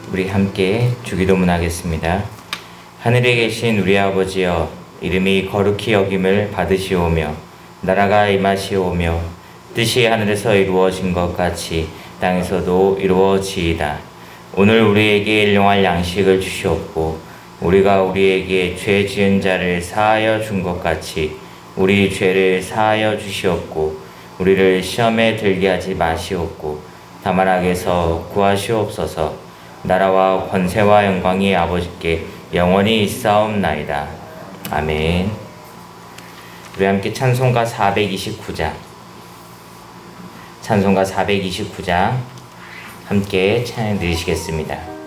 우리 함께 주기도문 하겠습니다. 하늘에 계신 우리 아버지여, 이름이 거룩히 여김을 받으시오며 나라가 임하시오며 뜻이 하늘에서 이루어진 것 같이 땅에서도 이루어지이다. 오늘 우리에게 일용할 양식을 주시옵고 우리가 우리에게 죄 지은 자를 사하여 준 것 같이 우리 죄를 사하여 주시옵고 우리를 시험에 들게 하지 마시옵고 다만 악에서 구하시옵소서. 나라와 권세와 영광이 아버지께 영원히 있사옵나이다. 아멘. 우리 함께 찬송가 429장 함께 찬양 드리시겠습니다.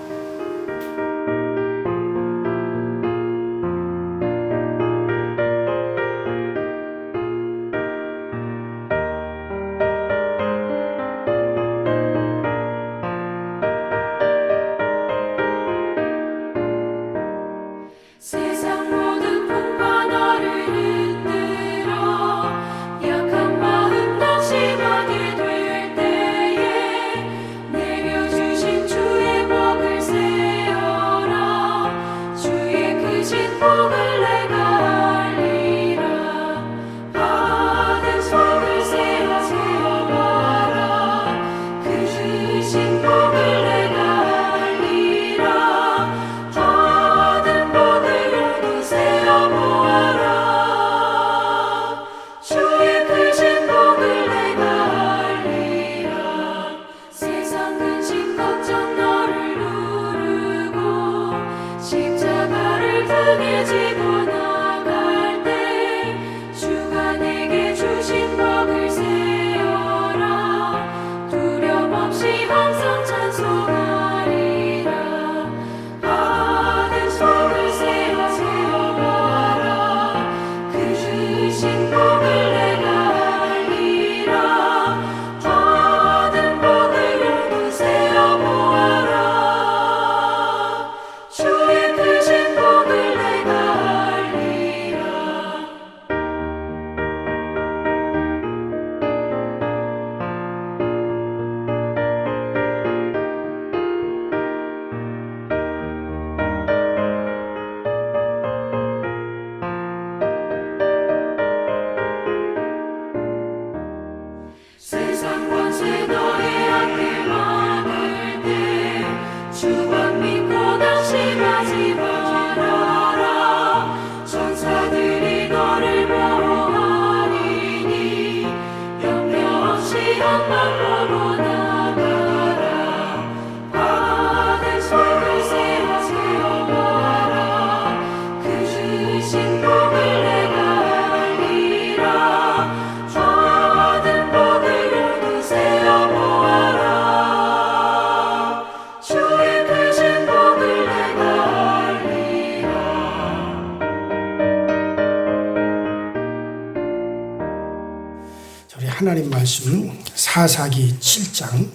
하나님 말씀 사사기 7장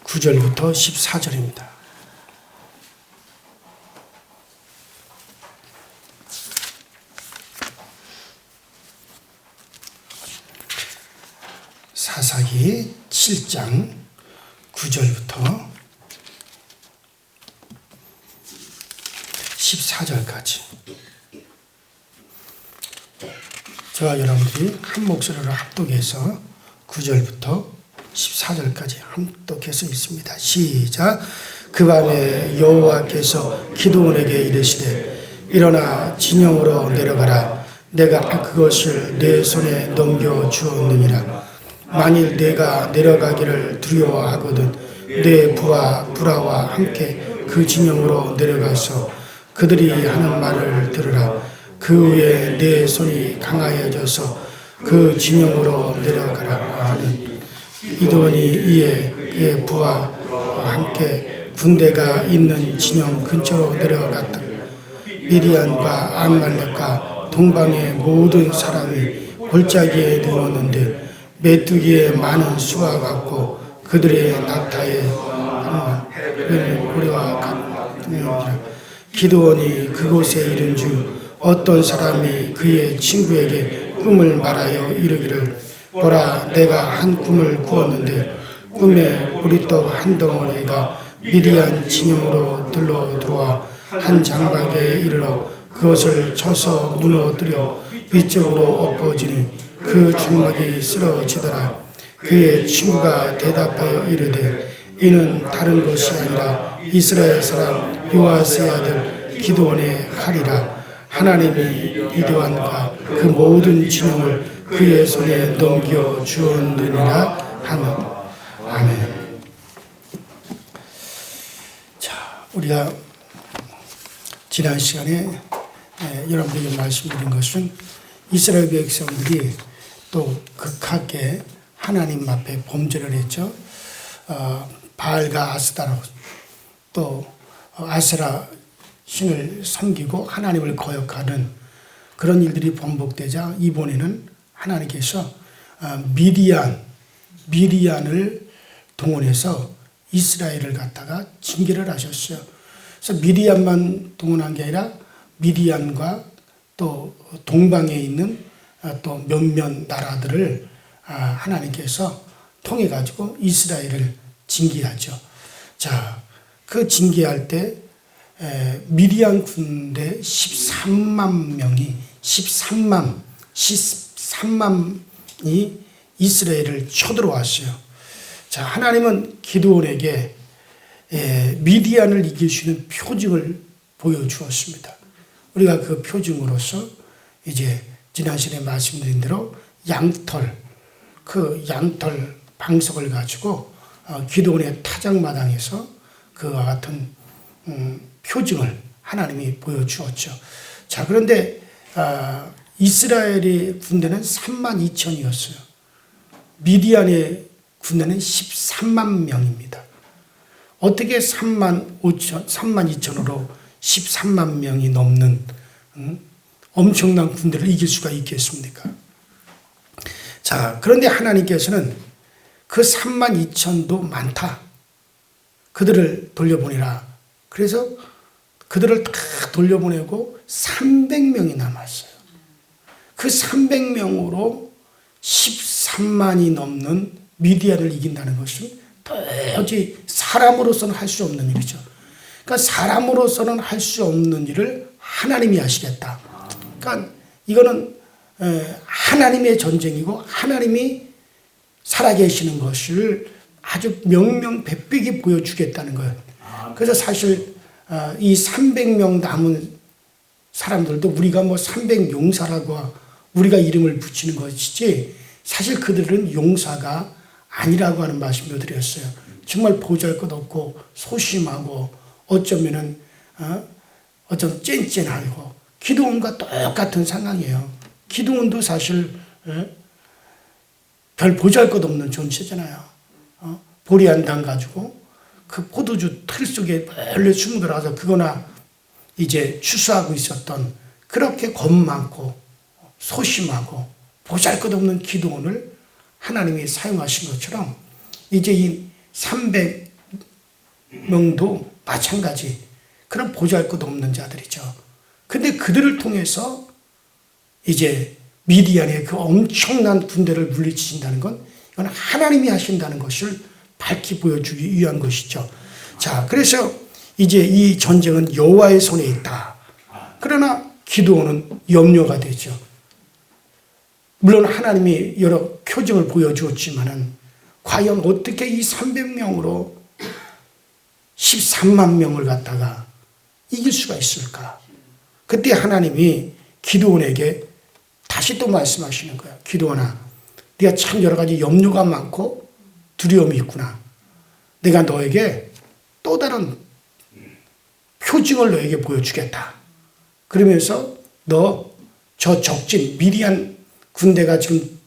9절부터 14절입니다. 사사기 7장 9절부터 14절까지 저와 여러분들이 한 목소리로 합독해서 9절부터 14절까지 합독해서 읽습니다. 시작. 그 밤에 여호와께서 기드온에게 이르시되 일어나 진영으로 내려가라. 내가 그것을 내 손에 넘겨주었느니라. 만일 내가 내려가기를 두려워하거든 내 부하 부라와 함께 그 진영으로 내려가서 그들이 하는 말을 들으라. 그 후에 내 손이 강하여져서 그 진영으로 내려가라 하니 기드온이 이에 그의 부하와 함께 군대가 있는 진영 근처로 내려갔다. 미디안과 암말렉과 동방의 모든 사람이 골짜기에 누웠는데 메뚜기의 많은 수와 같고 그들의 낙타의 고리와 같으니라. 기드온이 그곳에 이른 중 어떤 사람이 그의 친구에게 꿈을 말하여 이르기를 보라, 내가 한 꿈을 꾸었는데 꿈에 보리떡 한 덩어리가 미디안 진영으로 들어와 한 장막에 이르러 그것을 쳐서 무너뜨려 위쪽으로 엎어지니 그 장막이 쓰러지더라. 그의 친구가 대답하여 이르되 이는 다른 것이 아니라 이스라엘 사람 요아스의 아들 기드온의 칼이라. 하나님이 미디안과 그 모든 진영을 그의 손에 넘겨 주었느니라 하는. 아멘. 자, 우리가 지난 시간에 여러분들에게 말씀드린 것은 이스라엘 백성들이 또 극하게 하나님 앞에 범죄를 했죠. 바알과 아스타로 또 아세라 신을 섬기고 하나님을 거역하는 그런 일들이 반복되자 이번에는 하나님께서 미디안을 동원해서 이스라엘을 갖다가 징계를 하셨어요. 그래서 미디안만 동원한 게 아니라 미디안과 또 동방에 있는 또 몇몇 나라들을 하나님께서 통해 가지고 이스라엘을 징계하죠. 자, 그 징계할 때 미디안 군대 13만이 이스라엘을 쳐들어왔어요. 자, 하나님은 기드온에게 미디안을 이길 수 있는 표징을 보여주었습니다. 우리가 그 표징으로서 이제 지난 시간에 말씀드린 대로 양털 방석을 가지고 기드온의 타작마당에서 그와 같은 표징을 하나님이 보여주었죠. 자, 그런데 이스라엘의 군대는 32,000이었어요. 미디안의 군대는 13만 명입니다. 어떻게 32,000으로 13만 명이 넘는 엄청난 군대를 이길 수가 있겠습니까? 자, 그런데 하나님께서는 그 32,000도 많다. 그들을 돌려보내라. 그래서 그들을 다 돌려보내고 300명이 남았어요. 그 300명으로 13만이 넘는 미디안을 이긴다는 것은 도저히 사람으로서는 할 수 없는 일이죠. 그러니까 사람으로서는 할 수 없는 일을 하나님이 하시겠다. 그러니까 이거는 하나님의 전쟁이고 하나님이 살아계시는 것을 아주 명명백백히 보여주겠다는 거예요. 그래서 사실 이 300명 남은 사람들도 우리가 뭐 300용사라고 우리가 이름을 붙이는 것이지 사실 그들은 용사가 아니라고 하는 말씀을 드렸어요. 정말 보잘것없고 소심하고 어쩌면은 어쩜 쨈쨈하고 기드온과 똑같은 상황이에요. 기드온도 사실 별 보잘것없는 존재잖아요. 보리안당 가지고 그 포도주 틀 속에 멀리 숨어 들어가서 그거나 이제 추수하고 있었던 그렇게 겁 많고 소심하고 보잘것없는 기드온을 하나님이 사용하신 것처럼 이제 이 300명도 마찬가지 그런 보잘것없는 자들이죠. 근데 그들을 통해서 이제 미디안의 그 엄청난 군대를 물리치신다는 건 이건 하나님이 하신다는 것을 밝히 보여주기 위한 것이죠. 자, 그래서 이제 이 전쟁은 여호와의 손에 있다. 그러나 기드온은 염려가 되죠. 물론 하나님이 여러 표징을 보여주었지만은 과연 어떻게 이 300명으로 13만 명을 갖다가 이길 수가 있을까? 그때 하나님이 기드온에게 다시 또 말씀하시는 거예요. 기드온아, 네가 참 여러 가지 염려가 많고 두려움이 있구나. 내가 너에게 또 다른 표징을 너에게 보여주겠다. 그러면서 너 저 적진 미디안 군대가 지금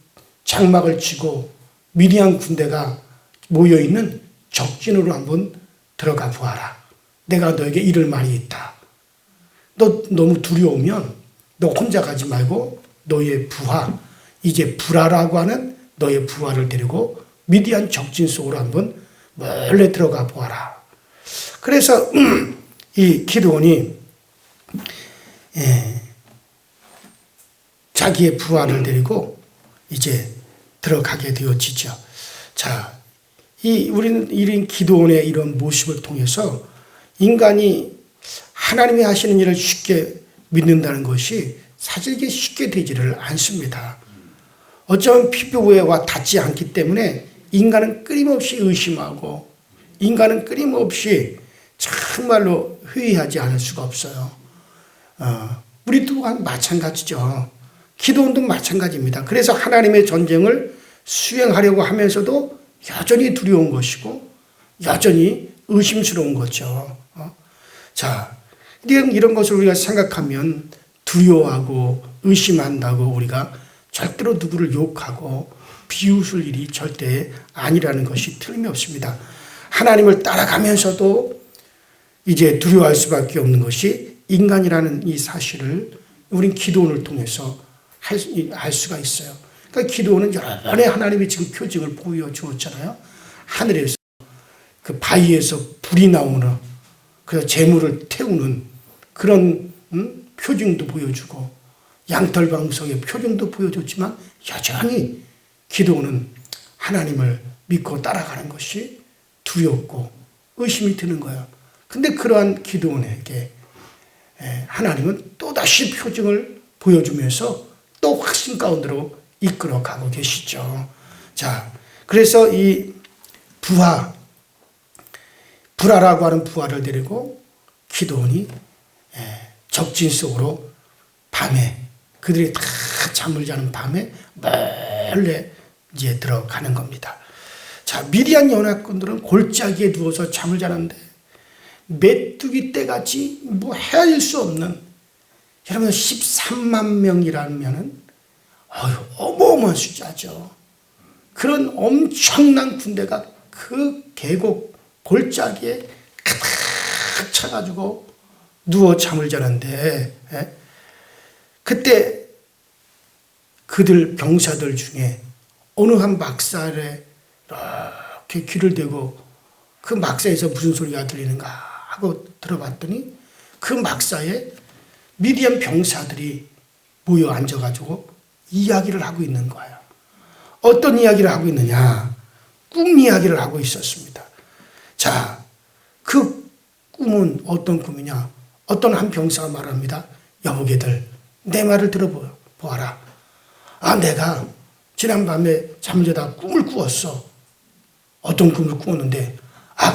장막을 치고 미디안 군대가 모여있는 적진으로 한번 들어가 보아라. 내가 너에게 이럴 말이 있다. 너 너무 두려우면 너 혼자 가지 말고 너의 부하, 이제 부라라고 하는 너의 부하를 데리고 미디안 적진 속으로 한번 몰래 들어가 보아라. 그래서 이 기드온이 자기의 부하를 데리고 이제 들어가게 되어지죠. 자, 우리는 이런 기도원의 이런 모습을 통해서 인간이 하나님이 하시는 일을 쉽게 믿는다는 것이 사실 이게 쉽게 되지를 않습니다. 어쩌면 피부와 닿지 않기 때문에 인간은 끊임없이 의심하고 인간은 끊임없이 정말로 회의하지 않을 수가 없어요. 우리 또한 마찬가지죠. 기도원도 마찬가지입니다. 그래서 하나님의 전쟁을 수행하려고 하면서도 여전히 두려운 것이고 여전히 의심스러운 거죠. 자, 이런 것을 우리가 생각하면 두려워하고 의심한다고 우리가 절대로 누구를 욕하고 비웃을 일이 절대 아니라는 것이 틀림이 없습니다. 하나님을 따라가면서도 이제 두려워할 수밖에 없는 것이 인간이라는 이 사실을 우린 기도원을 통해서 알 수가 있어요. 그러니까 기도원은 여러 번의 하나님이 지금 표징을 보여주었잖아요. 하늘에서 그 바위에서 불이 나오는 그래서 재물을 태우는 그런 표징도 보여주고 양털방석의 표징도 보여줬지만 여전히 기도원은 하나님을 믿고 따라가는 것이 두렵고 의심이 드는 거예요. 근데 그러한 기도원에게 하나님은 또다시 표징을 보여주면서 또 확신 가운데로 이끌어가고 계시죠. 자, 그래서 이 불화라고 하는 부하를 데리고 기도원이 적진 속으로 밤에 그들이 다 잠을 자는 밤에 몰래 이제 들어가는 겁니다. 자, 미디안 연합군들은 골짜기에 누워서 잠을 자는데 메뚜기 떼같이 뭐 헤아릴 수 없는 여러분 13만 명이라면은 어마어마한 숫자죠. 그런 엄청난 군대가 그 계곡 골짜기에 가득 차가지고 누워 잠을 자는데 그때 그들 병사들 중에 어느 한 막살에 이렇게 귀를 대고 그 막사에서 무슨 소리가 들리는가 하고 들어봤더니 그 막사에 미디안 병사들이 모여 앉아가지고 이야기를 하고 있는 거예요. 어떤 이야기를 하고 있느냐? 꿈 이야기를 하고 있었습니다. 자, 그 꿈은 어떤 꿈이냐? 어떤 한 병사가 말합니다. 여보게들, 내 말을 들어보아라. 내가 지난밤에 잠을 자다 꿈을 꾸었어. 어떤 꿈을 꾸었는데,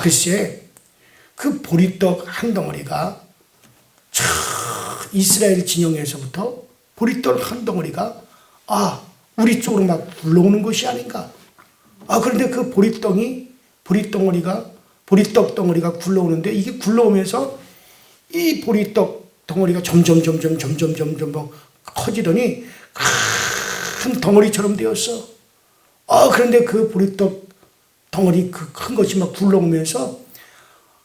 글쎄, 그 보리떡 한 덩어리가 이스라엘 진영에서부터 보리떡 한 덩어리가 우리 쪽으로 막 굴러오는 것이 아닌가. 그런데 그 보리떡 덩어리가 굴러오는데 이게 굴러오면서 이 보리떡 덩어리가 점점 커지더니 큰 덩어리처럼 되었어. 그런데 그 보리떡 덩어리 그 큰 것이 막 굴러오면서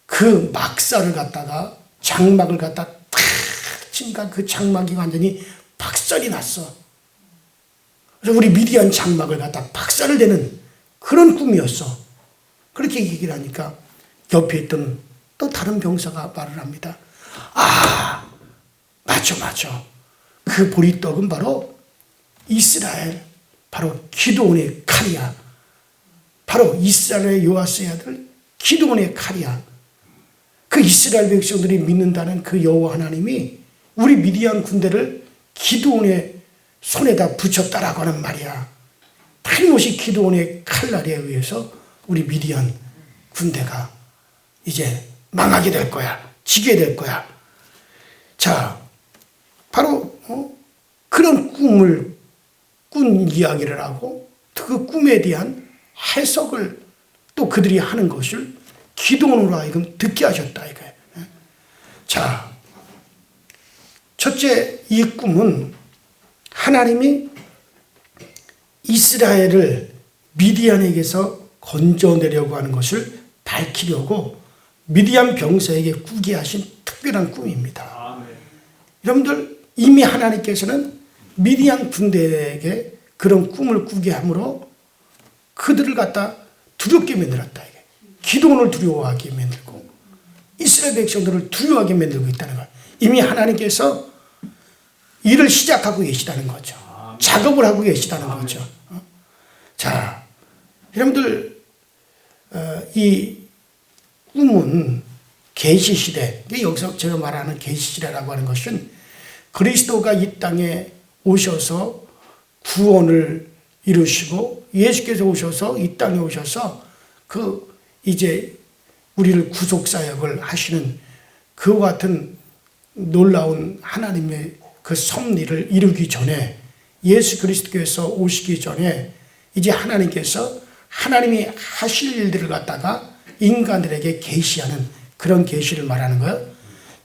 그 막살을 갖다가 장막을 갖다 탁 치니까 그 장막이 완전히 박살이 났어. 그래서 우리 미디안 장막을 갖다 박살을 내는 그런 꿈이었어. 그렇게 얘기를 하니까 옆에 있던 또 다른 병사가 말을 합니다. 맞아. 그 보리떡은 바로 이스라엘, 바로 기드온의 칼이야. 바로 이스라엘의 요아스의 아들 기드온의 칼이야. 그 이스라엘 백성들이 믿는다는 그 여호와 하나님이 우리 미디안 군대를 기드온의 손에다 붙였다라고 하는 말이야. 틀림없이 기드온의 칼날에 의해서 우리 미디안 군대가 이제 망하게 될 거야. 지게 될 거야. 자, 바로 그런 꿈을 꾼 이야기를 하고 그 꿈에 대한 해석을 또 그들이 하는 것을 기도원으로 하여금 듣게 하셨다 이거예요. 자, 첫째, 이 꿈은 하나님이 이스라엘을 미디안에게서 건져내려고 하는 것을 밝히려고 미디안 병사에게 꾸게 하신 특별한 꿈입니다. 여러분들, 이미 하나님께서는 미디안 군대에게 그런 꿈을 꾸게 함으로 그들을 갖다 두렵게 만들었다. 기도원을 두려워하게 만들고 이스라엘 백성들을 두려워하게 만들고 있다는 걸 이미 하나님께서 일을 시작하고 계시다는 거죠. 작업을 하고 계시다는 거죠. 자, 여러분들 이 꿈은 계시시대, 여기서 제가 말하는 계시시대라고 하는 것은 그리스도가 이 땅에 오셔서 구원을 이루시고 예수께서 오셔서 이 땅에 오셔서 이제 우리를 구속사역을 하시는 그와 같은 놀라운 하나님의 그 섭리를 이루기 전에, 예수 그리스도께서 오시기 전에 이제 하나님께서 하나님이 하실 일들을 갖다가 인간들에게 계시하는 그런 계시를 말하는 거예요.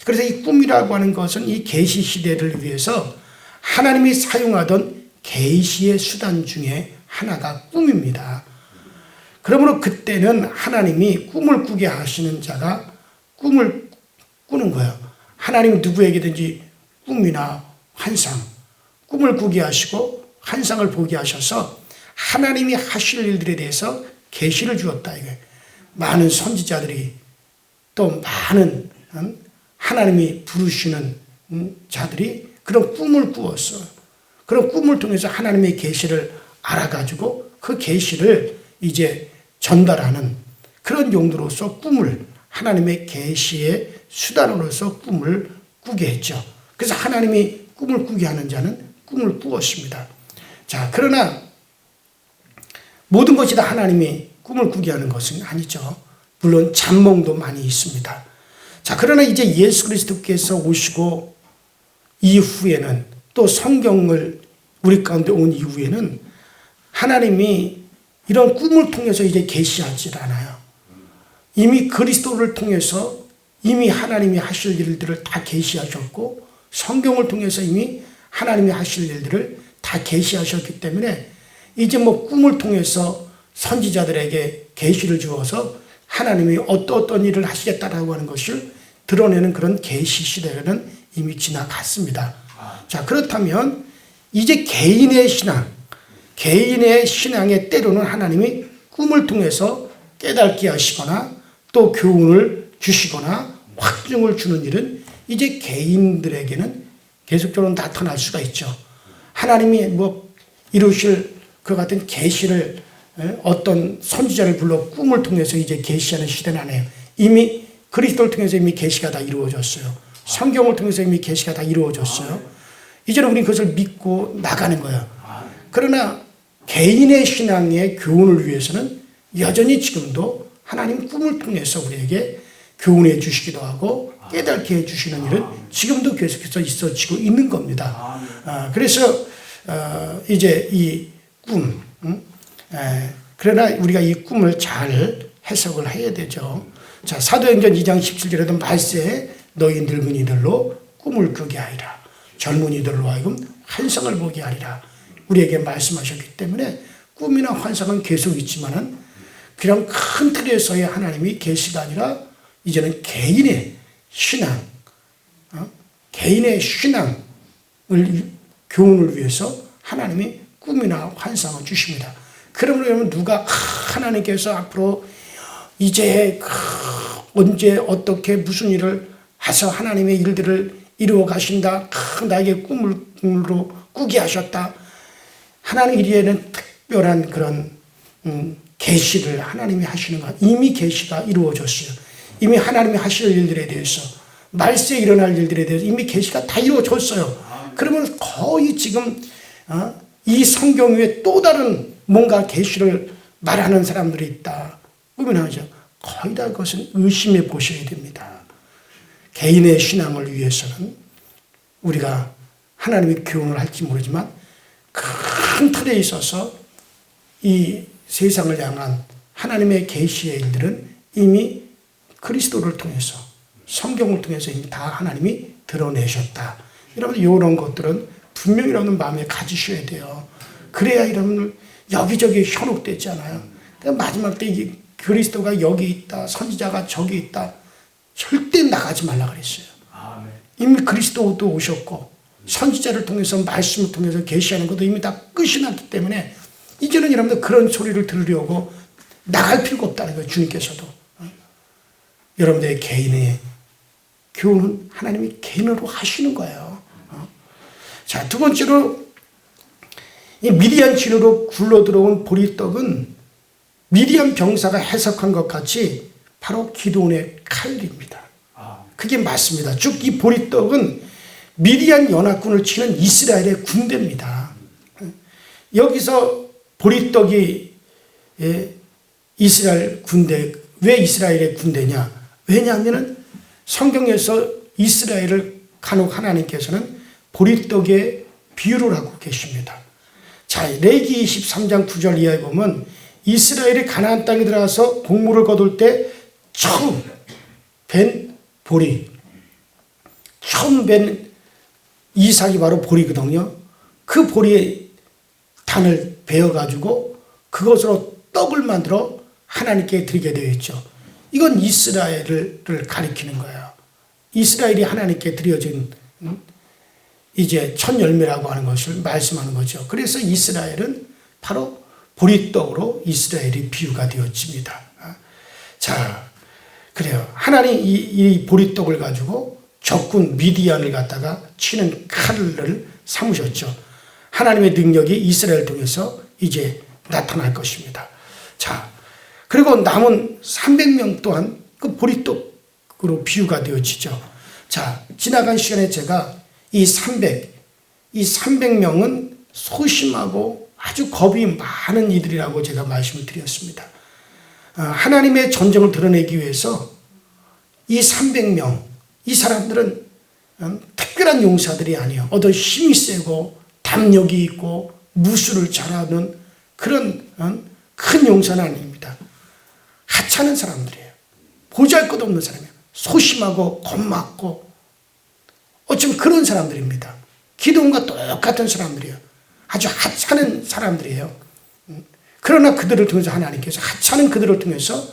그래서 이 꿈이라고 하는 것은 이 계시 시대를 위해서 하나님이 사용하던 계시의 수단 중에 하나가 꿈입니다. 그러므로 그때는 하나님이 꿈을 꾸게 하시는 자가 꿈을 꾸는 거예요. 하나님 누구에게든지 꿈이나 환상, 꿈을 꾸게 하시고 환상을 보게 하셔서 하나님이 하실 일들에 대해서 계시를 주었다. 이게 많은 선지자들이 또 많은 하나님이 부르시는 자들이 그런 꿈을 꾸었어요. 그런 꿈을 통해서 하나님의 계시를 알아가지고 그 계시를 이제 전달하는 그런 용도로서 꿈을, 하나님의 계시의 수단으로서 꿈을 꾸게 했죠. 그래서 하나님이 꿈을 꾸게 하는 자는 꿈을 꾸었습니다. 자, 그러나 모든 것이 다 하나님이 꿈을 꾸게 하는 것은 아니죠. 물론 잠몽도 많이 있습니다. 자, 그러나 이제 예수 그리스도께서 오시고 이후에는, 또 성경을 우리 가운데 온 이후에는 하나님이 이런 꿈을 통해서 이제 계시하지 않아요. 이미 그리스도를 통해서 이미 하나님이 하실 일들을 다 계시하셨고, 성경을 통해서 이미 하나님이 하실 일들을 다 계시하셨기 때문에 이제 뭐 꿈을 통해서 선지자들에게 계시를 주어서 하나님이 어떤 일을 하시겠다라고 하는 것을 드러내는 그런 계시 시대는 이미 지나갔습니다. 자, 그렇다면 이제 개인의 신앙의 때로는 하나님이 꿈을 통해서 깨닫게 하시거나 또 교훈을 주시거나 확증을 주는 일은 이제 개인들에게는 계속적으로 나타날 수가 있죠. 하나님이 뭐 이루실 그 같은 계시를 어떤 선지자를 불러 꿈을 통해서 이제 계시하는 시대는 아니에요. 이미 그리스도를 통해서 이미 계시가 다 이루어졌어요. 성경을 통해서 이미 계시가 다 이루어졌어요. 이제는 우리는 그것을 믿고 나가는 거예요. 그러나 개인의 신앙의 교훈을 위해서는 여전히 지금도 하나님 꿈을 통해서 우리에게 교훈해 주시기도 하고 깨닫게 해 주시는 일은 지금도 계속해서 있어지고 있는 겁니다. 그래서 이제 이 꿈, 그러나 우리가 이 꿈을 잘 해석을 해야 되죠. 자, 사도행전 2장 17절에도 말세 너희 늙은이들로 꿈을 꾸게 하리라. 젊은이들로 하여금 환상을 보게 하리라. 우리에게 말씀하셨기 때문에 꿈이나 환상은 계속 있지만은 그냥 큰 틀에서의 하나님이 계시가 아니라 이제는 개인의 신앙, 개인의 신앙을 교훈을 위해서 하나님이 꿈이나 환상을 주십니다. 그러므로 여러분, 누가 하나님께서 앞으로 이제 언제 어떻게 무슨 일을 해서 하나님의 일들을 이루어 가신다, 나에게 꿈으로 꾸게 하셨다, 하나님 일에는 특별한 그런 계시를 하나님이 하시는 것, 이미 계시가 이루어졌어요. 이미 하나님이 하실 일들에 대해서, 말세에 일어날 일들에 대해서 이미 계시가 다 이루어졌어요. 그러면 거의 지금 이 성경 위에 또 다른 뭔가 계시를 말하는 사람들이 있다, 의문하죠. 거의 다 그것은 의심해 보셔야 됩니다. 개인의 신앙을 위해서는 우리가 하나님의 교훈을 할지 모르지만 큰 틀에 있어서 이 세상을 향한 하나님의 계시의 일들은 이미 그리스도를 통해서, 성경을 통해서 이미 다 하나님이 드러내셨다. 여러분, 이런 것들은 분명히 여러분 마음에 가지셔야 돼요. 그래야 여러분 여기저기 현혹되지 않아요. 마지막 때 이 그리스도가 여기 있다, 선지자가 저기 있다, 절대 나가지 말라 그랬어요. 이미 그리스도도 오셨고 선지자를 통해서, 말씀을 통해서 계시하는 것도 이미 다 끝이 났기 때문에 이제는 여러분들 그런 소리를 들으려고 나갈 필요가 없다는 거예요. 주님께서도. 여러분들의 개인의 교훈은 하나님이 개인으로 하시는 거예요. 자, 두 번째로 이 미디안 진으로 굴러 들어온 보리떡은 미디안 병사가 해석한 것 같이 바로 기드온의 칼입니다. 그게 맞습니다. 즉 이 보리떡은 미디안 연합군을 치는 이스라엘의 군대입니다. 여기서 보리떡이 이스라엘 군대, 왜 이스라엘의 군대냐? 왜냐하면 성경에서 이스라엘을 간혹 하나님께서는 보리떡에 비유를 하고 계십니다. 자, 레위기 23장 9절 이하에 보면 이스라엘이 가나안 땅에 들어가서 곡물을 거둘 때 처음 벤 보리, 처음 벤 이삭이 바로 보리거든요. 그 보리의 단을 베어가지고 그것으로 떡을 만들어 하나님께 드리게 되어 있죠. 이건 이스라엘을 가리키는 거예요. 이스라엘이 하나님께 드려진 이제 첫 열매라고 하는 것을 말씀하는 거죠. 그래서 이스라엘은 바로 보리떡으로 이스라엘이 비유가 되어집니다. 자, 그래요. 하나님 이 보리떡을 가지고 적군 미디안을 갖다가 치는 칼을 삼으셨죠. 하나님의 능력이 이스라엘 통해서 이제 나타날 것입니다. 자, 그리고 남은 300명 또한 그 보리떡으로 비유가 되어지죠. 자, 지나간 시간에 제가 이 300명은 소심하고 아주 겁이 많은 이들이라고 제가 말씀을 드렸습니다. 하나님의 전쟁을 드러내기 위해서 이 300명, 이 사람들은 특별한 용사들이 아니에요. 어떤 힘이 세고 담력이 있고 무술을 잘하는 그런 큰 용사는 아닙니다. 하찮은 사람들이에요. 보잘것없는 사람이에요. 소심하고 겁먹고 어쩜 그런 사람들입니다. 기드온과 똑같은 사람들이에요. 아주 하찮은 사람들이에요. 그러나 그들을 통해서 하나님께서 하찮은 그들을 통해서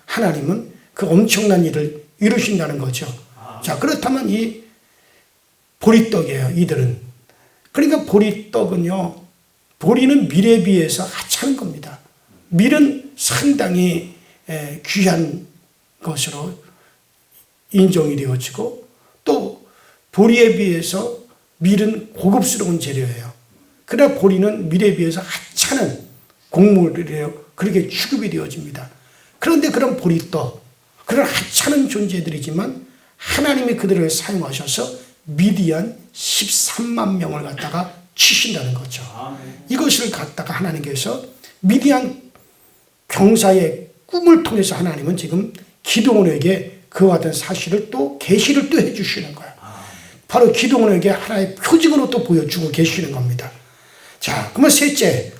하나님은 그 엄청난 일을 이루신다는 거죠. 자, 그렇다면 이 보리떡이에요. 이들은. 그러니까 보리떡은요. 보리는 밀에 비해서 하찮은 겁니다. 밀은 상당히 귀한 것으로 인정이 되어지고 또 보리에 비해서 밀은 고급스러운 재료예요. 그러나 보리는 밀에 비해서 하찮은 곡물이래요. 그렇게 취급이 되어집니다. 그런데 그런 보리떡, 그런 하찮은 존재들이지만 하나님이 그들을 사용하셔서 미디안 13만 명을 갖다가 치신다는 거죠. 이것을 갖다가 하나님께서 미디안 병사의 꿈을 통해서 하나님은 지금 기드온에게 그와 같은 사실을 또 계시를 또 해주시는 거예요. 바로 기드온에게 하나의 표징으로 또 보여주고 계시는 겁니다. 자, 그러면 셋째,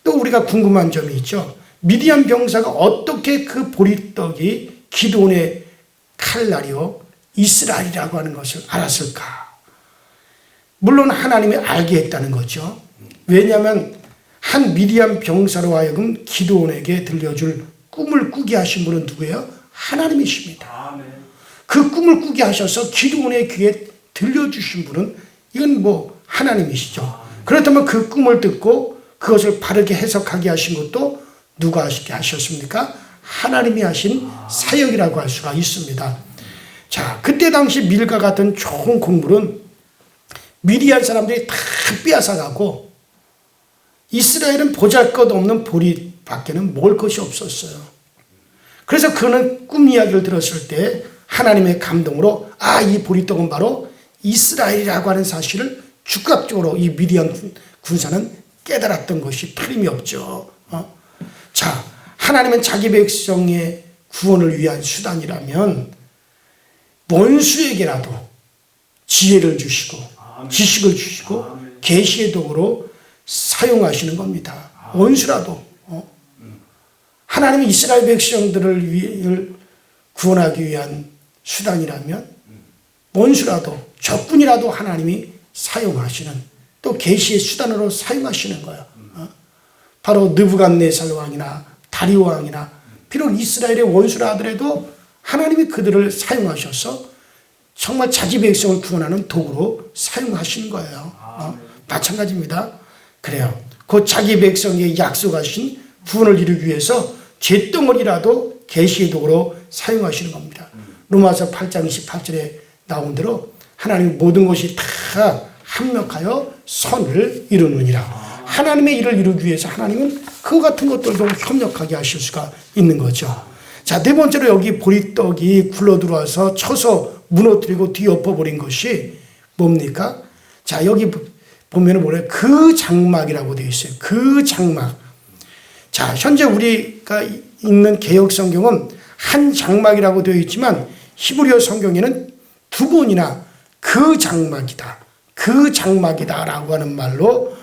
또 우리가 궁금한 점이 있죠. 미디안 병사가 어떻게 그 보리떡이 기드온의 칼날이요 이스라엘이라고 하는 것을 알았을까? 물론 하나님이 알게 했다는 거죠. 왜냐하면 한 미디안 병사로 하여금 기드온에게 들려줄 꿈을 꾸게 하신 분은 누구예요? 하나님이십니다. 그 꿈을 꾸게 하셔서 기드온의 귀에 들려주신 분은 이건 뭐 하나님이시죠. 그렇다면 그 꿈을 듣고 그것을 바르게 해석하게 하신 것도 누가 하시게 하셨습니까? 하나님이 하신 사역이라고 할 수가 있습니다. 자, 그때 당시 밀과 같은 좋은 곡물은 미디안 사람들이 다 빼앗아가고 이스라엘은 보잘것없는 보리밖에는 먹을 것이 없었어요. 그래서 그는 꿈 이야기를 들었을 때 하나님의 감동으로 이 보리떡은 바로 이스라엘이라고 하는 사실을 즉각적으로 이 미디안 군사는 깨달았던 것이 틀림이 없죠. 자, 하나님은 자기 백성의 구원을 위한 수단이라면 원수에게라도 지혜를 주시고 지식을 주시고 계시의 도구로 사용하시는 겁니다. 원수라도 하나님이 이스라엘 백성들을 구원하기 위한 수단이라면 원수라도 적군이라도 하나님이 사용하시는 또 계시의 수단으로 사용하시는 거예요. 바로 느부갓네살 왕이나 다리오 왕이나 비록 이스라엘의 원수라 하더라도 하나님이 그들을 사용하셔서 정말 자기 백성을 구원하는 도구로 사용하시는 거예요. 마찬가지입니다. 그래요. 그 자기 백성에게 약속하신 구원을 이루기 위해서 잿덩어리라도 계시의 도구로 사용하시는 겁니다. 로마서 8장 28절에 나온 대로 하나님 모든 것이 다 합력하여 선을 이루느니라. 하나님의 일을 이루기 위해서 하나님은 그 같은 것들도 협력하게 하실 수가 있는 거죠. 자, 네 번째로 여기 보리떡이 굴러 들어와서 쳐서 무너뜨리고 뒤엎어버린 것이 뭡니까? 자, 여기 보면은 뭐래요? 그 장막이라고 되어 있어요. 그 장막. 자, 현재 우리가 읽는 개역 성경은 한 장막이라고 되어 있지만 히브리어 성경에는 두 번이나 그 장막이다. 그 장막이다라고 하는 말로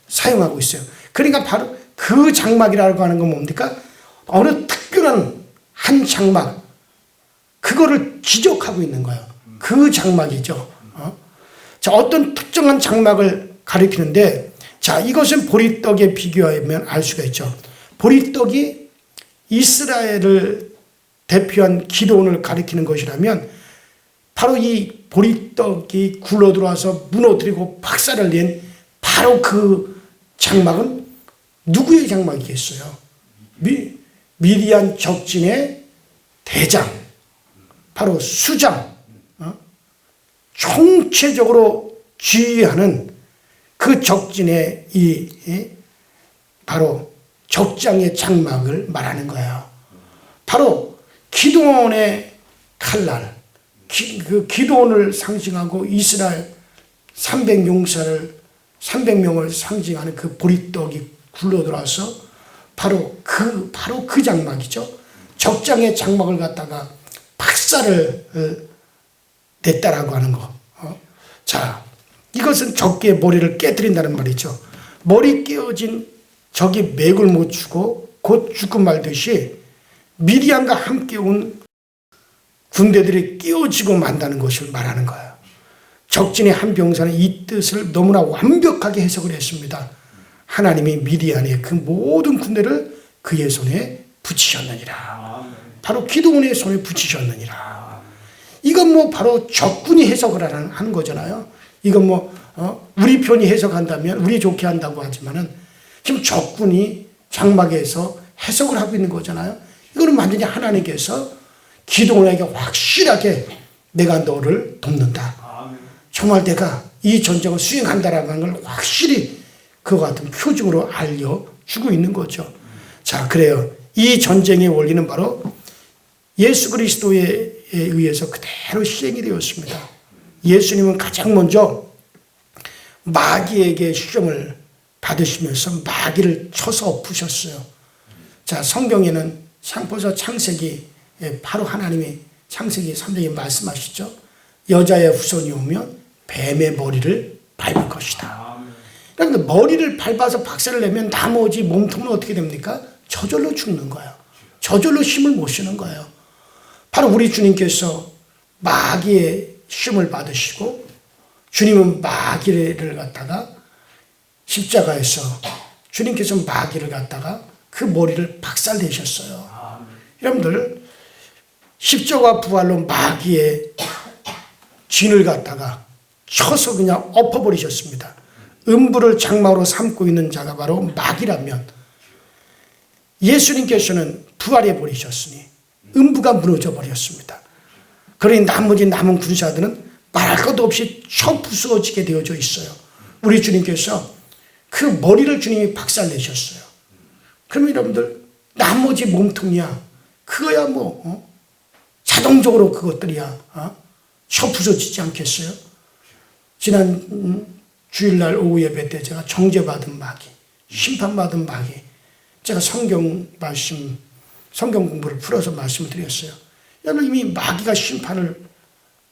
사용하고 있어요. 그러니까 바로 그 장막이라고 하는 건 뭡니까? 어느 특별한 한 장막, 그거를 지적하고 있는 거예요. 그 장막이죠. 자, 어떤 특정한 장막을 가리키는데, 자, 이것은 보리떡에 비교하면 알 수가 있죠. 보리떡이 이스라엘을 대표한 기드온을 가리키는 것이라면 바로 이 보리떡이 굴러 들어와서 무너뜨리고 박살을 낸 바로 그 장막은 누구의 장막이겠어요? 미디안 적진의 대장, 바로 수장, 총체적으로 지휘하는 그 적진의 바로 적장의 장막을 말하는 거예요. 바로 기드온의 칼날, 그 기드온을 상징하고 이스라엘 300명을 상징하는 그 보리떡이 굴러들어와서 바로 그 장막이죠. 적장의 장막을 갖다가 박살을 냈다라고 하는 거. 자, 이것은 적의 머리를 깨뜨린다는 말이죠. 머리 깨어진 적이 맥을 못 추고 곧 죽고 말듯이 미디안과 함께 온 군대들이 깨어지고 만다는 것을 말하는 거예요. 적진의 한 병사는 이 뜻을 너무나 완벽하게 해석을 했습니다. 하나님이 미디안의 그 모든 군대를 그의 손에 붙이셨느니라. 바로 기드온의 손에 붙이셨느니라. 이건 뭐 바로 적군이 해석을 하는 거잖아요. 이건 뭐 우리 편이 해석한다면 우리 좋게 한다고 하지만은 지금 적군이 장막에서 해석을 하고 있는 거잖아요. 이거는 완전히 하나님께서 기드온에게 확실하게 내가 너를 돕는다. 정말 내가 이 전쟁을 수행한다라는 걸 확실히 그와 같은 표징으로 알려주고 있는 거죠. 자, 그래요. 이 전쟁의 원리는 바로 예수 그리스도에 의해서 그대로 시행이 되었습니다. 예수님은 가장 먼저 마귀에게 시험을 받으시면서 마귀를 쳐서 엎으셨어요. 자, 성경에는 벌써 창세기, 바로 하나님이 창세기 3장에 말씀하시죠. 여자의 후손이 오면 뱀의 머리를 밟을 것이다. 그런데 머리를 밟아서 박살을 내면 나머지 몸통은 어떻게 됩니까? 저절로 죽는 거예요. 저절로 힘을 못 쓰는 거예요. 바로 우리 주님께서 마귀의 시험을 받으시고 주님은 마귀를 갖다가 십자가에서 주님께서 마귀를 갖다가 그 머리를 박살내셨어요. 여러분들 십자가 부활로 마귀의 진을 갖다가 쳐서 그냥 엎어버리셨습니다. 음부를 장막으로 삼고 있는 자가 바로 마귀라면 예수님께서는 부활해 버리셨으니 음부가 무너져 버렸습니다. 그러니 나머지 남은 군사들은 말할 것도 없이 쳐 부수어지게 되어져 있어요. 우리 주님께서 그 머리를 주님이 박살내셨어요. 그러면 여러분들 나머지 몸통이야 그거야 뭐 자동적으로 그것들이야 쳐 부서지지 않겠어요? 지난 주일날 오후 예배 때 제가 정죄받은 마귀, 심판받은 마귀, 제가 성경 공부를 풀어서 말씀을 드렸어요. 여러분 이미 마귀가 심판을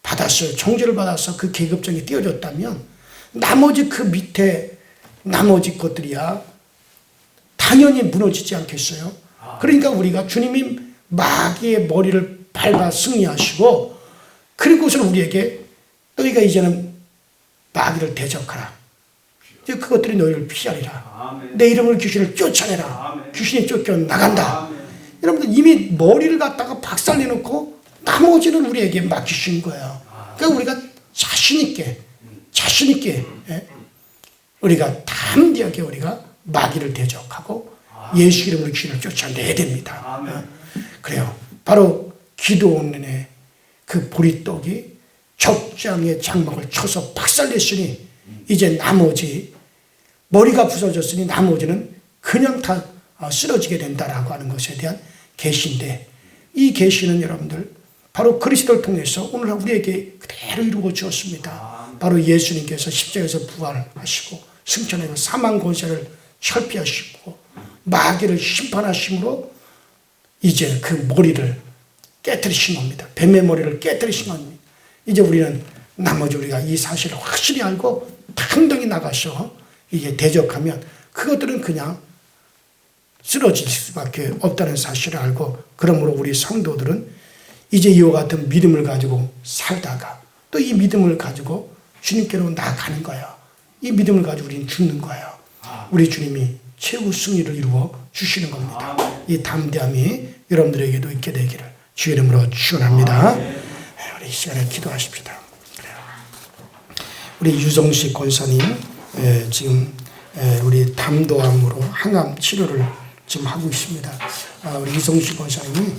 받았어요. 정죄를 받아서 그 계급정이 띄어졌다면 나머지 그 밑에 나머지 것들이야 당연히 무너지지 않겠어요? 그러니까 우리가 주님이 마귀의 머리를 밟아 승리하시고 그리고서는 우리에게 너희가 이제는 마귀를 대적하라. 그것들이 너희를 피하리라. 내 이름으로 귀신을 쫓아내라. 귀신이 쫓겨나간다. 여러분들 이미 머리를 갖다가 박살내놓고 나머지는 우리에게 맡기신 거예요. 그러니까 우리가 자신 있게 우리가 담대하게 우리가 마귀를 대적하고 예수 이름으로 귀신을 쫓아내야 됩니다. 그래요. 바로 기드온의 그 보리떡이 적장의 장막을 쳐서 박살냈으니 이제 나머지 머리가 부서졌으니 나머지는 그냥 다 쓰러지게 된다라고 하는 것에 대한 계시인데, 이 계시는 여러분들 바로 그리스도를 통해서 오늘날 우리에게 그대로 이루어 주었습니다. 바로 예수님께서 십자가에서 부활하시고 승천해서 사망 권세를 철폐하시고 마귀를 심판하심으로 이제 그 머리를 깨뜨리신 겁니다. 뱀의 머리를 깨뜨리신 겁니다. 이제 우리는 나머지 우리가 이 사실을 확실히 알고 당당히 나가서 이게 대적하면 그것들은 그냥 쓰러질 수밖에 없다는 사실을 알고, 그러므로 우리 성도들은 이제 이와 같은 믿음을 가지고 살다가 또 이 믿음을 가지고 주님께로 나아가는 거예요. 이 믿음을 가지고 우리는 죽는 거예요. 우리 주님이 최후 승리를 이루어 주시는 겁니다. 이 담대함이 여러분들에게도 있게 되기를 주 이름으로 축원합니다. 우리 이 시간에 기도하십시다. 우리 유정식 권사님 지금 우리 담도암으로 항암 치료를 지금 하고 있습니다. 우리 유정식 권사님이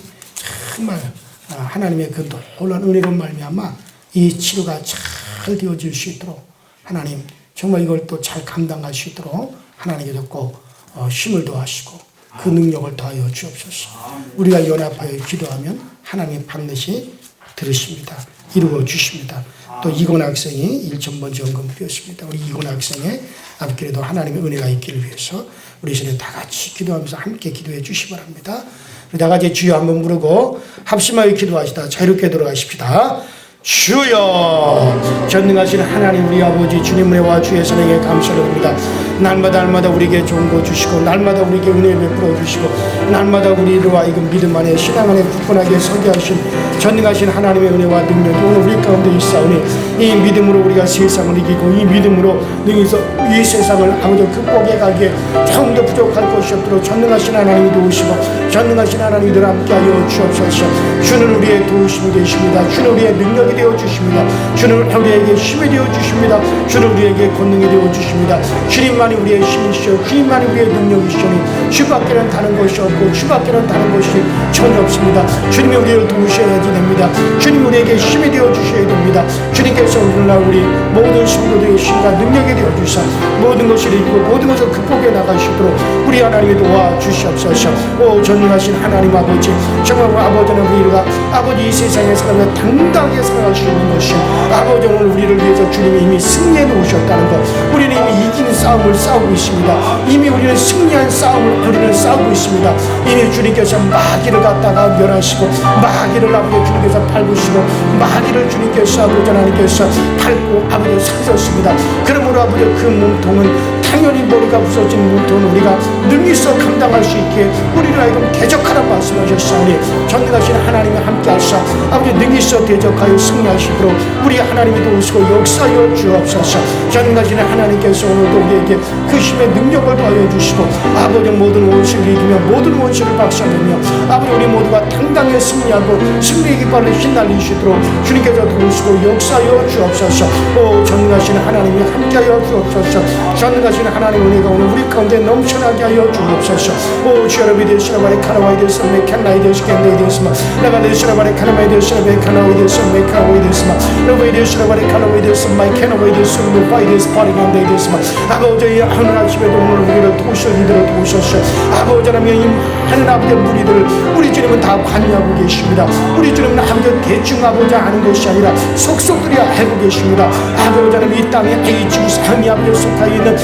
정말 하나님의 그 놀라운 은혜로 말미암아 이 치료가 잘 되어질 수 있도록 하나님 정말 이걸 또 잘 감당할 수 있도록 하나님께서 꼭 힘을 더하시고 그 능력을 더하여 주옵소서. 우리가 연합하여 기도하면 하나님 반드시 들으십니다. 이루어 주십니다. 또 이건 학생이 1,000번 연금 드렸습니다. 우리 이건 학생의 앞길에도 하나님의 은혜가 있기를 위해서 우리 시간에 다 같이 기도하면서 함께 기도해 주시기 바랍니다. 우리 다 같이 주여 한번 부르고 합심하여 기도하시다 자유롭게 돌아가십시다. 주여, 전능하신 하나님 우리 아버지 주님 은혜와 주의 선에게 감사를 드립니다. 날마다 우리에게 좋은 거 주시고 날마다 우리에게 은혜 베풀어 주시고 날마다 우리와 이금 믿음 안에 신앙 안에 굳건하게 서게 하신 전능하신 하나님의 은혜와 능력이 오늘 우리 가운데 있사오니 이 믿음으로 우리가 세상을 이기고 이 믿음으로 능해서 이 세상을 아버지 극복해 가기에 조금 더 부족할 것이 없도록 전능하신 하나님이 도우시고 전능하신 하나님이 늘 함께하여 주옵소서. 주는 우리의 도우심이 되십니다. 주는 우리의 능력이 되어 주십니다. 주는 우리에게 힘이 되어 주십니다. 주는 우리에게 권능이 되어 주십니다. 주님만이 우리의 힘이시오. 주님만이 우리의 능력이시오니 주밖에는 다른 것이 없고 주밖에는 다른 것이 전혀 없습니다. 주님이 우리를 도우셔야지 됩니다. 주님이 우리에게 힘이 되어 주셔야 됩니다. 주님께서 오늘날 우리 모든 성도들의 힘과 능력이 되어 주사 모든 것을 이기고 모든 것을 극복해 나가시도록 우리 하나님이 도와 주시옵소서. 오 전능하신 하나님 아버지, 정말 아버지는 우리가 아버지 이 세상에 살아가 당당하게 살아갈 수 있는 것이 아버지 오늘 우리를 위해서 주님이 이미 승리해 놓으셨다는 것, 우리는 이미 이기는 싸움을 싸우고 있습니다. 이미 우리는 승리한 싸움을 우리는 싸우고 있습니다. 이미 주님께서 마귀를 갖다가 멸하시고 마귀를 아버지 주님께서 밟으시고 마귀를 주님께서 아버지 하나님께서 밟고 아버지 사셨습니다. 그러므로 아버지 그 몸통은 당연히 머리가 부서진 몸통은 우리가 능히서 감당할 수 있게 우리를 하여금 대적하라 말씀하셨사오니 전능하신 하나님이 함께하사 아버지 능히서 대적하여 승리하시도록 우리 하나님이 도우시고 역사하여 주옵소서. 전능하신 하나님께서 오늘도 우리에게 그 힘의 능력을 더하여 주시고 아버지 모든 원수를 이기며 모든 원수를 박살내며 아버지 우리 모두가 당당히 승리하고 승리의 깃발을 휘날리시도록 주님께서 도우시고 역사하여 주옵소서. 오 전능하신 하나님이 함께하여 주옵소서. 전능하신 하나님 은혜가 오늘 우리 가운데 넘쳐나게 하여 주옵소서. 오 주여러분이 되시라 바리 카나와이 되시라 메칸나이 되시라 겐데이 되시라 내가 되시라 바리 카나마이 되시라 메칸나와이 되시라 메카와이 되시라 너와이 되시라 바리 카나와이 되시라 마이케나와이 되시라 노바이 되시라 파리간데이 되시라 아버지 하늘 아침에도 오늘 우리를 도우셔 이들을 도우셨어. 아버지 하나님 이 많은 아버지의 무리들을 우리 주님은 다 관여하고 계십니다. 우리 주님은 아버지 대충 아버지 아는 것이 아니라 속속들이 알고 계십니다. 아버지 하나님 이 땅에 H지구 삶이 아버지 속하여 있는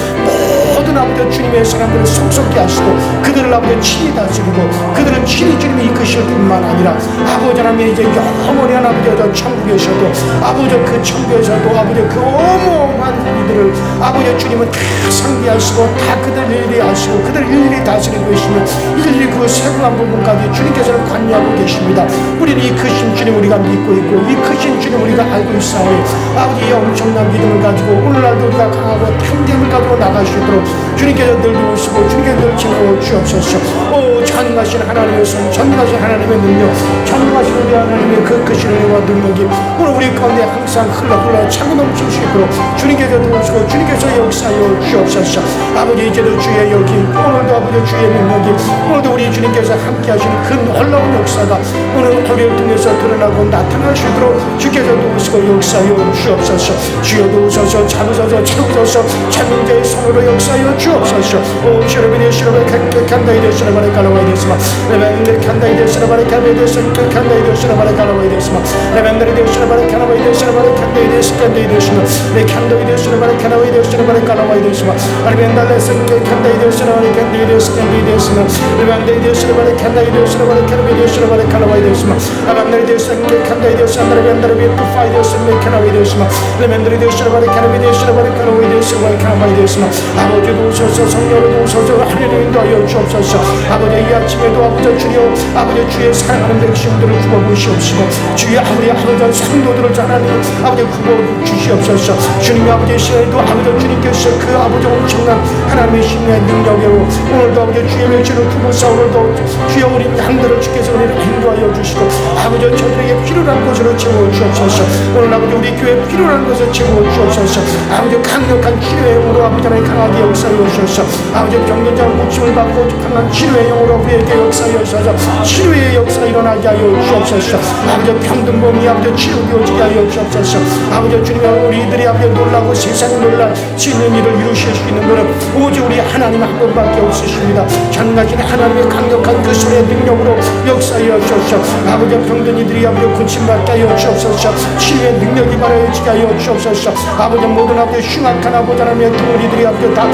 모든 아버지 주님의 사람들을 속속히 하시고 그들을 아버지 친히 다스리고 그들은 친히 주님이 이끄실 뿐만 아니라 아버지 하나님 이제 영원히 아버지 저 천국에서도 아버지 그 천국에서도 아버지 그 어마어마한 우리들을 아버지 주님은 다 상비하시고 다 그들 일일이 하시고 그들 일일이 다스리고 계시며 일일이 그 세분한 부분까지 주님께서는 관여하고 계십니다. 우리는 이 크신 주님 우리가 믿고 있고 이 크신 주님 우리가 알고 있사오니 아버지 이 엄청난 믿음을 가지고 오늘날도 우리가 강하고 탐됨을 가지고 나가시도록 주님께서 늘 도우시고 주님께서 늘 지켜 주옵소서. 오 전능하신 하나님의 손, 전능하신 하나님의 능력, 전능하신 우리 하나님의 그 크신 은혜와 능력이 오늘 우리 가운데 항상 흘러 차고 넘칠 수 있도록 주님께서 도우시고 주님께서 역사하여 주옵소서. 아버지 이제도 주의 능력이, 오늘도 아버지 주의 능력이, 오늘도 우리 주님께서 함께 하시는 그 놀라운 역사가 오늘 우리를 통해서 드러나고 나타나시도록 주께서 도우시고 역사하여 주옵소서. 주여 도우소서. 잡으소서. 채우소서. 찾는 자의 손으로 역사하여 주옵소서. 오 시로비니 시로베 칸다이 되시라 바레 갈라와이 되시마 레벤데 칸다이 되시라 바레 카베 되시마 칸다이 되시라 바레 갈라와이 되시마 레벤데 되시라 바레 카나와이 되시라 바레 칸다이 되시 칸다이 되시마 레 칸다이 되시라 바레 카나와이 되시라 바레 갈라와이 되시마 아르벤달레스 칸다이 되시라 바레 칸다이 되시 칸다이 되시마 레벤데 되시라 바레 칸다이 되시라 바레 카나와이 되시라 바레 갈라와이 되시마 아반데 되시라 칸다이 되시라 바레 벤다르 비투 파이 되시마 카나와이 되시마 레벤데 되시라 바레 카나와이 되시라 바레 갈라와이 되시마 카나와이 되시마 아버지도 오소서 성령으로 오소서 하늘을 인도하여 주옵소서. 아버지 이 아침에도 아버지 주여 아버지 주의 사랑하는 백성들을 구워보시옵시고 주의 아버지 성도들을 하나님 아버지 구워주시옵소서. 주님 아버지 시에도 아버지 주님께서 그 아버지 엄청난 하나님의 신의 능력으로 오늘도 아버지 주의 외치를 두고서 오늘도 주여 우리 양들을 주께서 우리를 인도하여 주시고 아버지 저들에게 필요한 것으로 채워주옵소서. 오늘 아버지 우리 교회에 필요한 것을 채워주옵소서. 아버지 강력한 치료의 영으로 아버지 하나님 강하게 역사하여 주옵소서. 아버지 병변자 고침을 받고 강한 치료의 영으로 우리에게 역사하여 주옵소서. 치료의 역사 일어나게 하여 주옵소서. 아버지 병든 몸이 아버지 치료되어지게 하여 주옵소서. 아버지 주님 우리들이 아버지 놀라고 세상이 놀랄 수 있는 일을 이루실 수 있는 분은 오직 우리 하나님 한 분밖에 없으십니다. 전가진 하나님의 강력한 그 손의 능력으로 역사하여 주옵소서. 아버지 병든 이들이 아버지 고침받게 하여 주옵소서. 치료의 능력이 발휘하게 하여 주옵소서. 아버지 모든 아버지 흉악한 아버지 하나님의 덩어리들이 아버지 다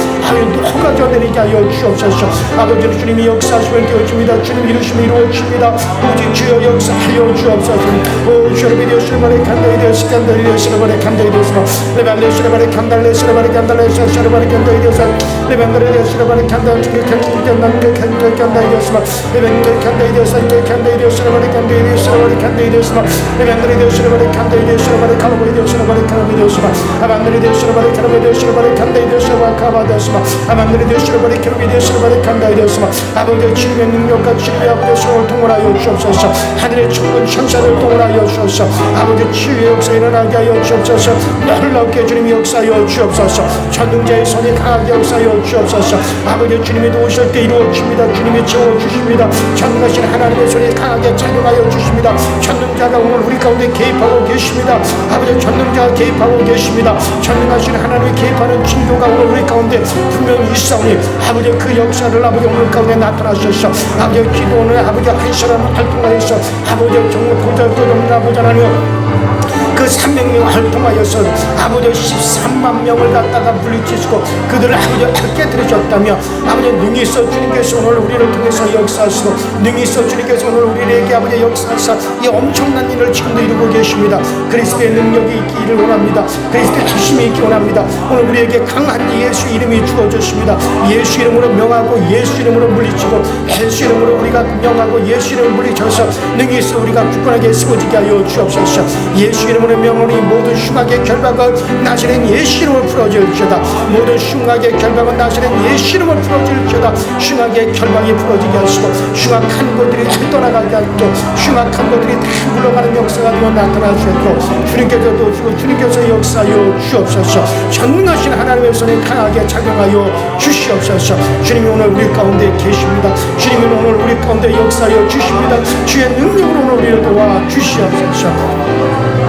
허가져 내리게 하여 주옵소서. 아버지 주님이 역사하시면 되어집니다. 주님 이루시면 이루어집니다. 오직 주여 역사하여 주옵소서. 오 주님이 되시라바레 간다이 되시 간다이 되시라바레 간다이 되시라 레반레 시라바레 간달레 시라바레 간달레 시라바레 간다이 되시 레반레 되시라바레 간다이 간다이 간다이 되시라 레반레 간다이 되시 간다이 되시라바레 간다이 되시라바레 간다이 되시라 레반레 되시라바레 간다이 되시라바레 칼바이 되시라바레 칼바이 되시라 아반레 되시라바레 칼바이 되시라바레 간다이 되시라 카바 되시라 아반레 되시라바레 칼바이 되시라바레 간다이 되시라 아버지 주님의 능력과 주님의 아버지 손을 통하여 주옵소서. 하늘의 천군 천사를 통하여 주옵소서. 아버지 치유의 역사 일어나게 하여 주옵소서. 놀랍게 주님이 역사하여 주옵소서. 전능자의 손이 강하게 역사하여 주옵소서. 아버지 주님이 도우실 때 이루어집니다. 주님이 채워주십니다. 전능하신 하나님의 손이 강하게 작용하여 주십니다. 전능자가 오늘 우리 가운데 개입하고 계십니다. 아버지 전능자가 개입하고 계십니다. 전능하신 하나님이 개입하는 징조가 오늘 우리 가운데 분명히 있사오니 아버지 그 역사를 아버지 오늘 가운데 나타나셔서 아버지 기도원을 아버지 한 사람을 활동하여서 아버지 정말 고달고정 아버지 하나님 그 300명 활동하여서 아버지 13만 명을 갖다가 물리치시고 그들을 아버지 함께 들으셨다며 아버지 능히 있어 주님께서 오늘 우리를 통해서 역사하시고 능히 있어 주님께서 오늘 우리에게 아버지 역사하사 이 엄청난 일을 지금도 이루고 계십니다. 그리스도의 능력이 있기를 원합니다. 그리스도의 힘이 있기 원합니다. 오늘 우리에게 강한 예수 이름이 주어졌습니다. 예수 이름으로 명하고 예수 이름으로 물리치고 예수 이름으로 우리가 명하고 예수 이름을 물리쳐서 능히 있어 우리가 굳건하게 세워지게 하여 주옵소서. 예수 이름으로 명하니 모든 흉악의 결박은 나시는 예수 이름으로 풀어질지어다. 모든 흉악의 결박은 나시는 예수 이름으로 풀어질지어다. 흉악의 결박이 풀어지게 하시고 흉악한 것들이 떠나가게 하고 흉악한 것들이 다 물러가는 역사가 되어 나타나시고 주님께서 도우시고 주님께서 역사하여 주옵소서. 전능하신 하나님의 손에 강하게 작용하여 주시옵소서. 주님이 오늘 우리 가운데 계십니다. 주님이 오늘 우리 가운데 역사하여 주십니다. 주의 능력으로 오늘 우리를 도와 주시옵소서.